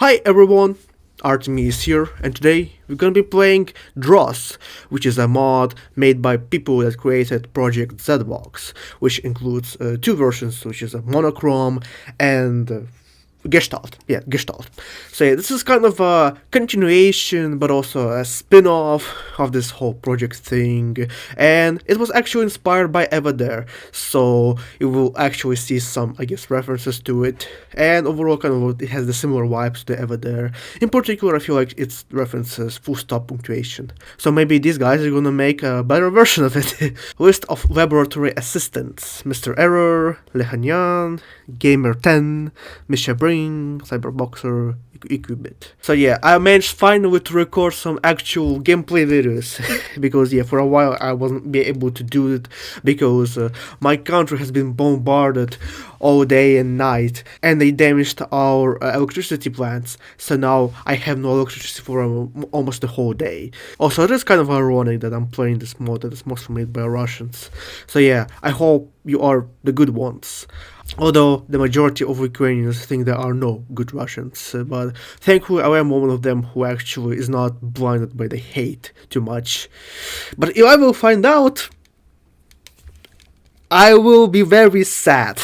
Hi everyone, Artemiy is here, and today we're gonna be playing Dross, which is a mod made by people that created Project ZBox, which includes two versions, which is a monochrome and Gestalt. Yeah, Gestalt. So yeah, this is kind of a continuation, but also a spin-off of this whole project thing, and it was actually inspired by Evadare, so you will actually see some, I guess, references to it, and overall kind of it has the similar vibes to Evadare. In particular, I feel like it references full stop punctuation, so maybe these guys are gonna make a better version of it. List of laboratory assistants: Mr. Error, Lehanyan, Gamer10, Misha Bring, Cyberboxer, Equibit. So yeah, I managed finally to record some actual gameplay videos because yeah, for a while I wasn't be able to do it because my country has been bombarded all day and night, and they damaged our electricity plants, so now I have no electricity for almost the whole day. Also, it is kind of ironic that I'm playing this mod that is mostly made by Russians. So yeah, I hope you are the good ones. Although the majority of Ukrainians think there are no good Russians, but thankfully I am one of them who actually is not blinded by the hate too much. But if I will find out, I will be very sad.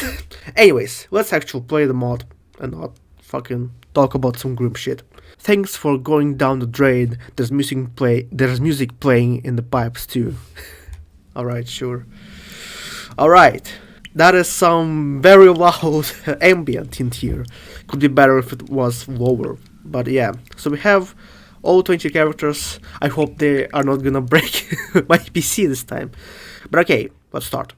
Anyways, let's actually play the mod and not fucking talk about some grim shit. Thanks for going down the drain. There's music playing in the pipes too. Alright, sure. Alright. That is some very loud ambient in here. Could be better if it was lower. But yeah, so we have all 20 characters. I hope they are not gonna break my PC this time. But okay, let's start.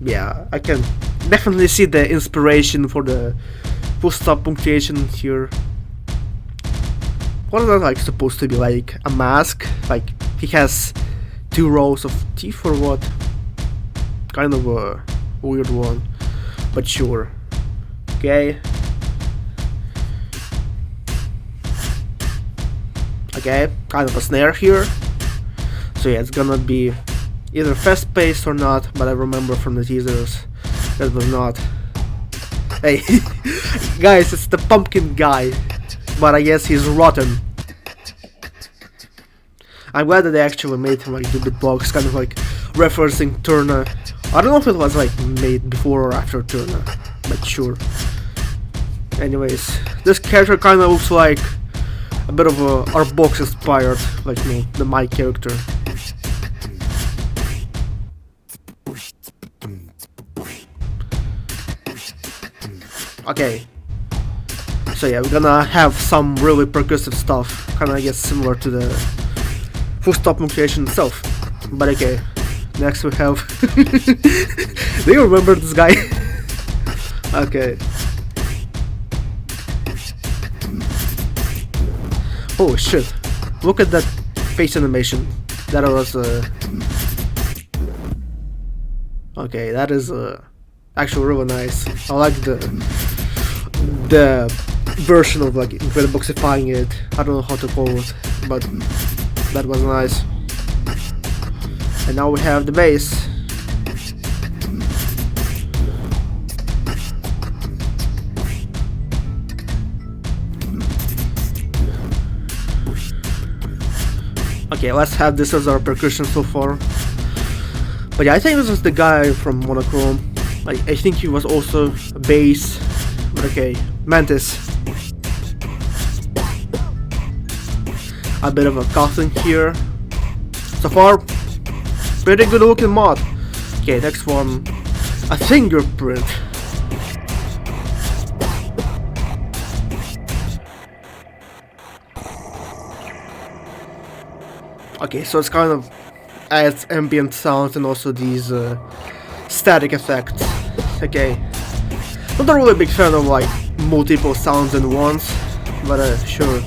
Yeah, I can definitely see the inspiration for the full stop punctuation here. What is that like supposed to be, like a mask? Like he has two rows of teeth or what? Kind of a weird one, but sure. Okay. Okay, kind of a snare here. So yeah, it's gonna be either fast paced or not, but I remember from the teasers that was not. Hey, guys, it's the pumpkin guy, but I guess he's rotten. I'm glad that they actually made him like do beatbox, kind of like referencing Turner. I don't know if it was like made before or after Turner, but sure. Anyways, this character kind of looks like a bit of a Artbox inspired, like me, my character. Okay. So yeah, we're gonna have some really percussive stuff, kinda I guess similar to the full stop punctuation itself. But okay, next we have do you remember this guy? Okay. Oh shit, look at that face animation. That was okay, that is actually really nice. I like the version of like Incrediboxifying it. I don't know how to call it, but that was nice. And now we have the bass. Okay, let's have this as our percussion so far. But yeah, I think this is the guy from Monochrome. I think he was also a bass. But okay, Mantis. A bit of a coughing here. So far, pretty good looking mod. Okay, next one, a fingerprint. Okay, so it's kind of adds ambient sounds and also these static effects. Okay, not a really big fan of like multiple sounds at once, but sure.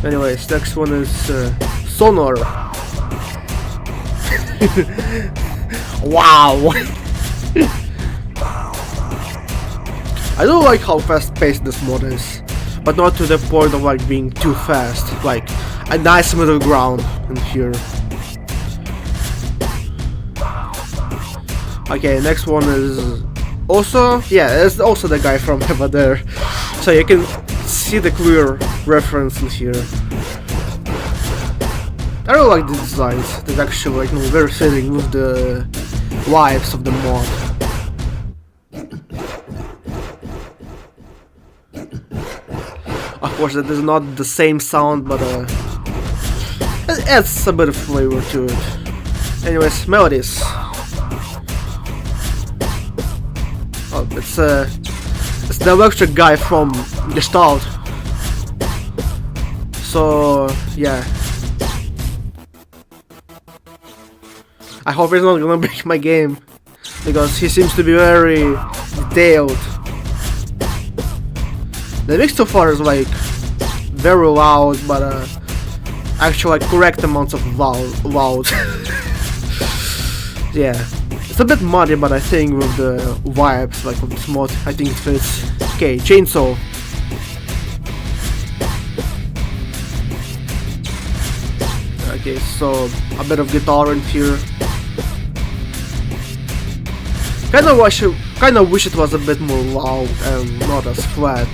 Anyways, next one is Sonar. Wow! I do like how fast paced this mod is, but not to the point of like being too fast. Like a nice middle ground in here. Okay, next one is Also, yeah, it's also the guy from over there, so you can see the clear reference in here. I really like the designs. They're actually like very fitting with the vibes of the mod. Of course, it is not the same sound, but it adds a bit of flavor to it. Anyways, melodies. Oh, it's the electric guy from Gestalt. So yeah, I hope he's not gonna break my game because he seems to be very detailed. The mix so far is like very loud, but actually like correct amounts of loud. Yeah, it's a bit muddy, but I think with the vibes, like with this mod, I think it fits. Okay, chainsaw. Okay, so a bit of guitar in here. Kinda wish it was a bit more loud and not as flat.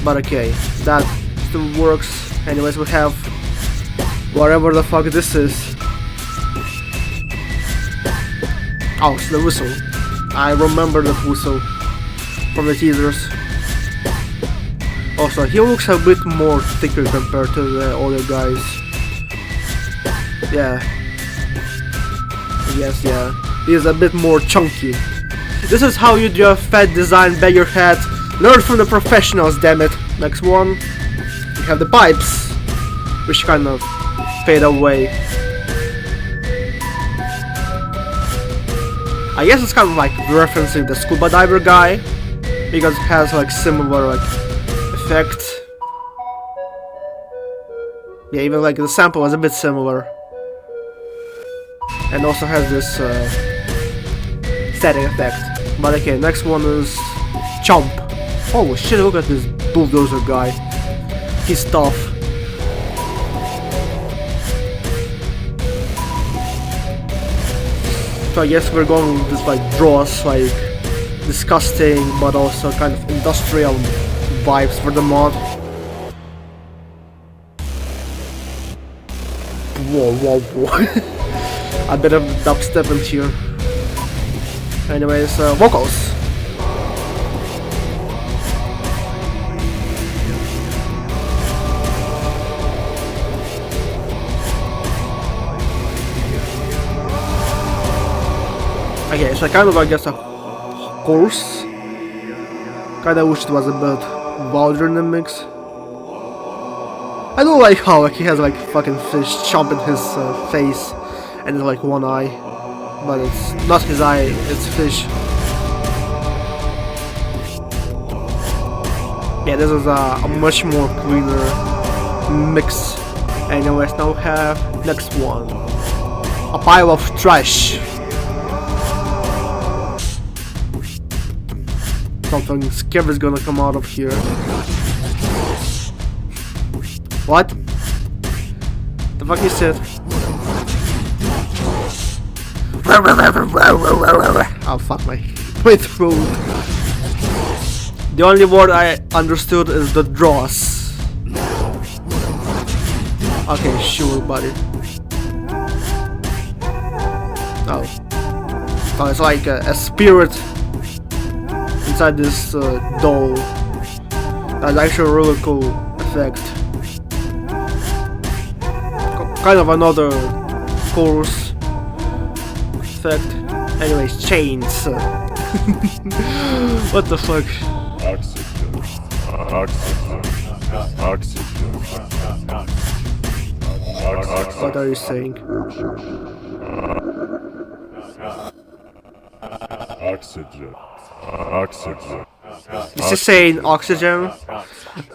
But okay, that still works. Anyways, we have whatever the fuck this is. Oh, it's the whistle. I remember the whistle from the teasers. Also, he looks a bit more thicker compared to the other guys. Yeah. Yes, yeah. He is a bit more chunky. This is how you do a fat design, bag your head. Learn from the professionals, damn it. Next one. We have the pipes, which kind of fade away. I guess it's kind of like referencing the scuba diver guy, because it has like similar like effect. Yeah, even like the sample is a bit similar, and also has this static effect. But okay, next one is Chomp. Holy shit, look at this bulldozer guy. He's tough. So I guess we're going with this like Dross, like disgusting but also kind of industrial vibes for the mod. Whoa, whoa, whoa. A bit of dubstep in here. Anyways, vocals. Okay, so kind of I guess a chorus. Kinda wish it was a bit louder in the mix. I don't like how like he has like fucking fish chomping his face and like one eye, but it's not his eye, it's fish. Yeah, this is a much more cleaner mix. Anyways, now we have next one, a pile of trash. Something scary is gonna come out of here. What? The fuck you said? Oh fuck my throat. The only word I understood is the dross. Okay, sure, buddy. Oh. So it's like a spirit inside this doll. That's actually a really cool effect. Kind of another chorus effect. Anyways, chains. What the fuck? Oxygen. What are you saying? Oxygen. Oxygen. This is saying oxygen,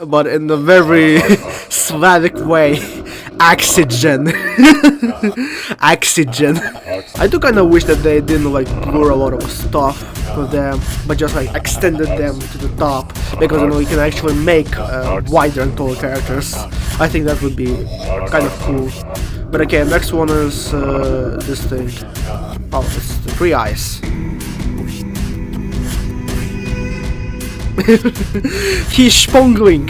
but in a very Slavic way. Oxygen. Oxygen. I do kind of wish that they didn't like blur a lot of stuff with them, but just like extended them to the top, because you know you can actually make wider and taller characters. I think that would be kind of cool. But okay, next one is this thing. Oh, it's the Free Eyes. He's spongling.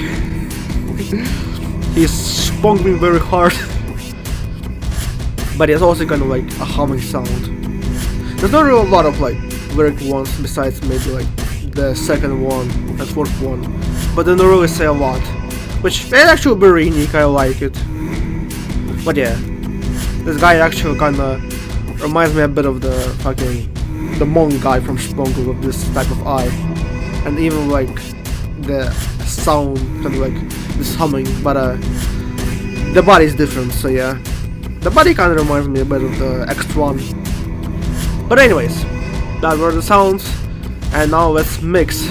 He's spongling very hard. But it's also kind of like a humming sound. There's not really a lot of like lyric ones besides maybe like the second one and fourth one, but they don't really say a lot, which is actually very unique. I like it. But yeah, this guy actually kind of reminds me a bit of the monk guy from Spongle with this type of eye, and even like the sound kind of like this humming, but the body is different. So yeah, the body kind of reminds me a bit of the X1. But anyways, that were the sounds, and now let's mix.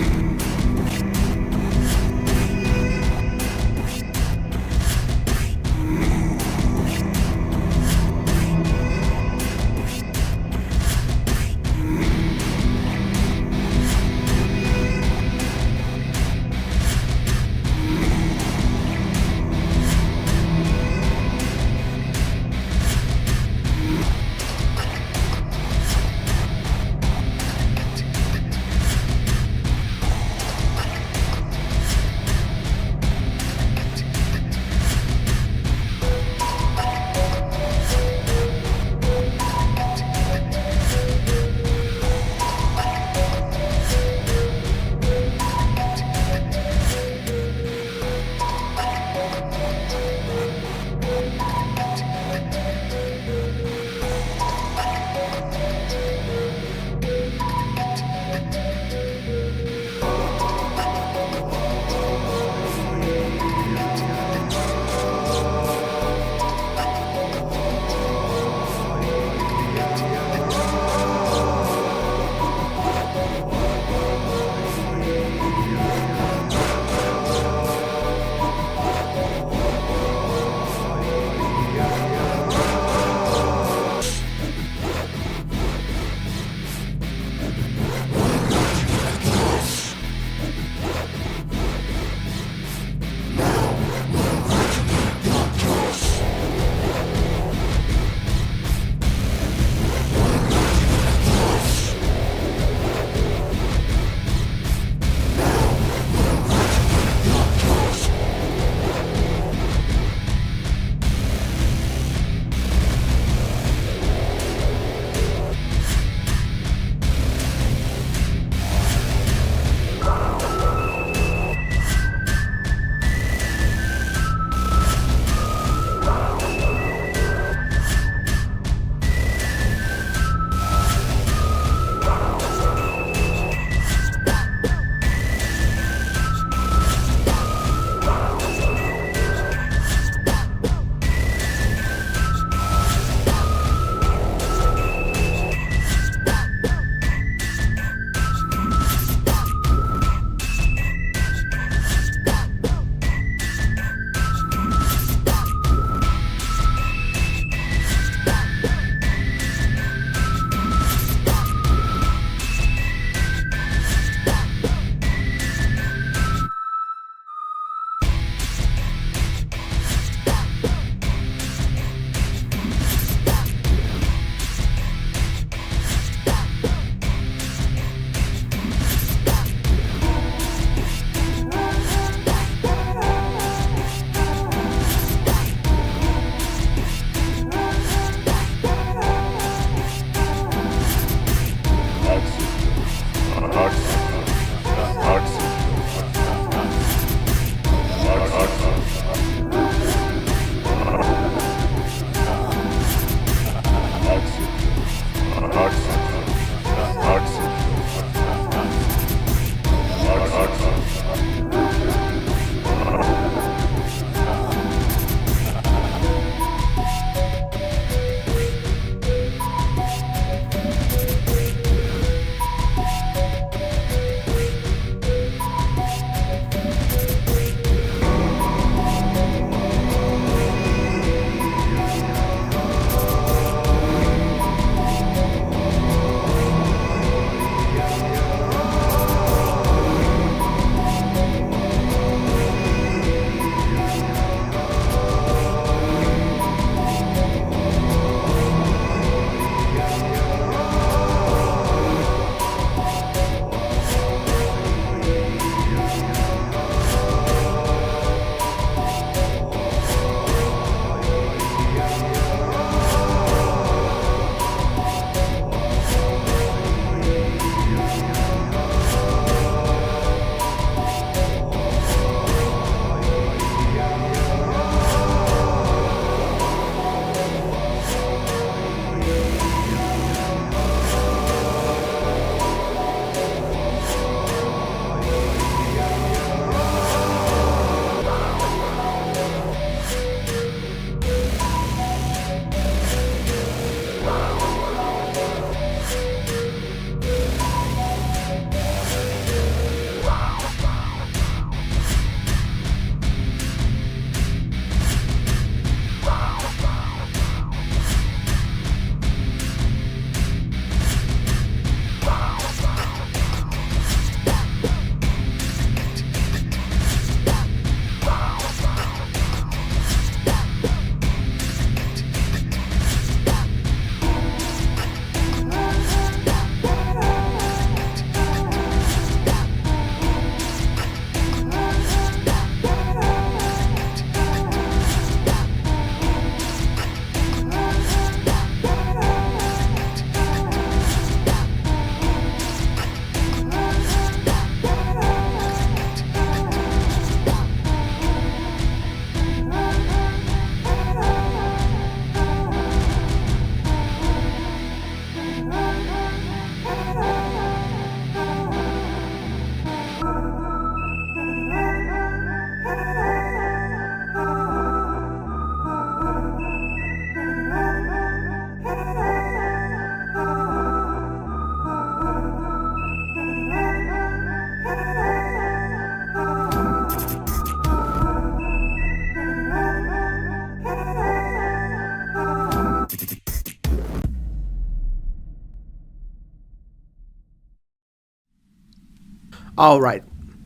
Alright,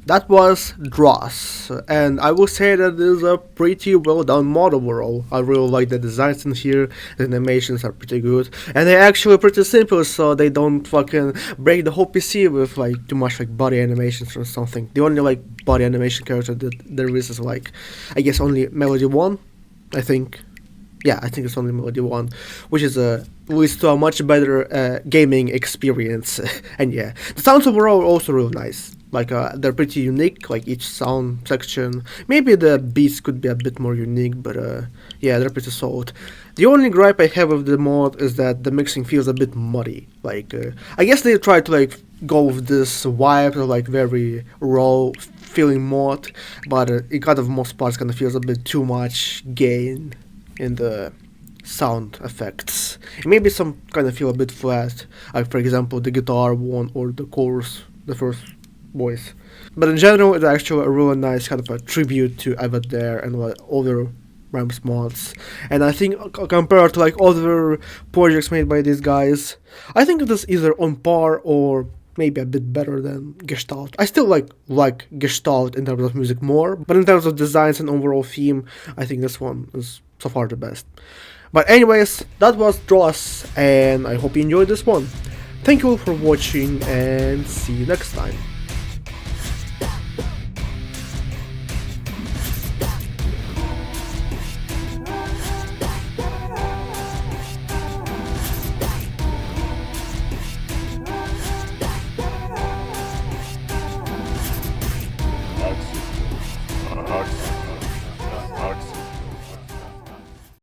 that was Dross, and I will say that it is a pretty well done mod overall. I really like the designs in here, the animations are pretty good, and they're actually pretty simple so they don't fucking break the whole PC with like too much like body animations or something. The only like body animation character that there is like, I guess only Melody 1, I think. Yeah, I think it's only Melody 1, which is leads to a much better gaming experience. And yeah, the sounds overall are also really nice. Like they're pretty unique, like each sound section. Maybe the beats could be a bit more unique, but yeah, they're pretty solid. The only gripe I have with the mod is that the mixing feels a bit muddy. Like I guess they tried to like go with this vibe of like very raw feeling mod, but it kind of most parts kind of feels a bit too much gain in the sound effects. It maybe some kind of feel a bit flat, like for example the guitar one or the chorus, the first voice. But in general, it's actually a really nice kind of a tribute to Evad there and like other Rams mods. And I think compared to like other projects made by these guys, I think it is either on par or maybe a bit better than Gestalt. I still like Gestalt in terms of music more, but in terms of designs and overall theme, I think this one is so far the best. But anyways, that was Dross, and I hope you enjoyed this one. Thank you all for watching, and see you next time. Oxygen. Oxygen.